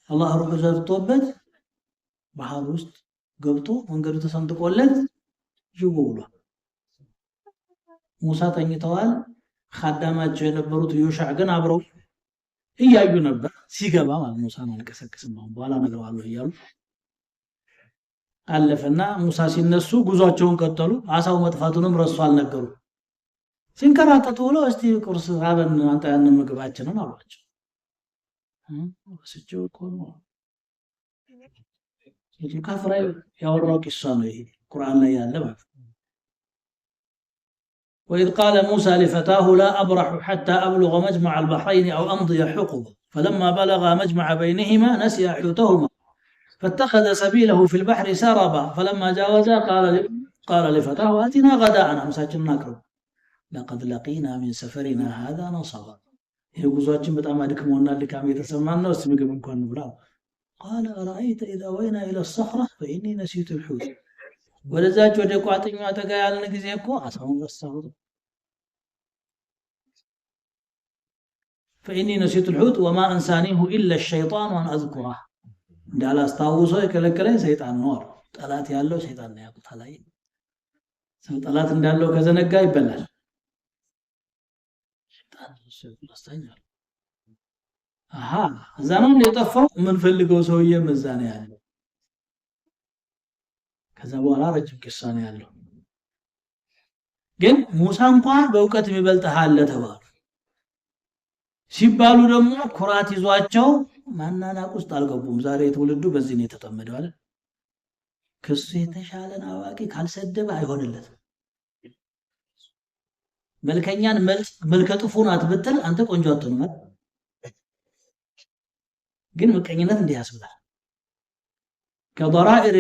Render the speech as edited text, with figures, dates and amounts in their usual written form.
አላህ ሩህ ዘርቶበት ባህር ውስጥ ገብቶ መንገዱ ተሰንጥቆለት ጅቡ ብሏል። ሙሳ ተኝተዋል። ኻዳማቸው የነበሩት ዩሻዕ ግን አብረው እያዩ ነበር። ሲገባ ማለት ሙሳን አልቀሰቅስም በኋላ ነግረዋለሁ እያሉ አለፈና ሙሳ ሲነሱ ጉዟቸውን ቀጠሉ። አሳው መጥፋቱንም ረሱ አልነገሩ። ሲንከራተቱ ብለው እስቲ ቁርስ አበን አንተ ያንን ምግባችንን አሏቸው። ወስጆ ቆሞ የካፍራ ያወራው ቂሷ ነው ይሄ ቁርአን ላይ ያለ ማለት وإذ قال موسى لفتاه لا أبرح حتى أبلغ مجمع البحرين أو أمضي حقبا فلما بلغا مجمع بينهما نسي حوتهما فاتخذ سبيله في البحر سربا فلما جاوزا قال لفتاه آتنا غداءنا مساكن ناكرو لقد لقينا من سفرنا هذا نصبا يغزواتين በጣም አድክሞና ድካም የተሰማን ነው ምግብ እንኳን ብላው قال أرأيت إذا وينا إلى الصخرة فإني نسيت الحوت ወደዛች ወደ ቋጥኛ ተጋ ያልን ጊዜ እኮ አሳውን ረሳሁት فإني نسيت الحوت وما أنسانيه إلا الشيطان وأن أذكره እንዳላ አስታውሰው የከለከለኝ ሰይጣን ነው አሉ። ጠላት ያለው ሰይጣን ነው ያቁታል። አይ ሰው ጠላት እንዳለው ከዘነጋ ይበላል። ሰይጣን ያስተኛል። አሃ ዘመን የጠፋው ምን ፈልገው ሰውዬ መዛነ ያለው ከዛ በኋላ ረጅም ቂሳ ነው ያለው። ግን ሙሳ እንኳን በእውቀት የሚበልጥሃል ተባሉ ሲባሉ ደግሞ ኩራት ይዟቸው ማናናቅ ውስጥ አልገቡም። ዛሬ ትውልዱ በዚህ ነው የተጠመደው አይደል? ከሱ የተሻለን አዋቂ ካልሰደበ አይሆንለትም። መልከኛን መልከጥፉን አትበተል አንተ ቆንጆ አትሆንም። ግን ምቀኝነት እንዲህ ያስብላል ከضرائر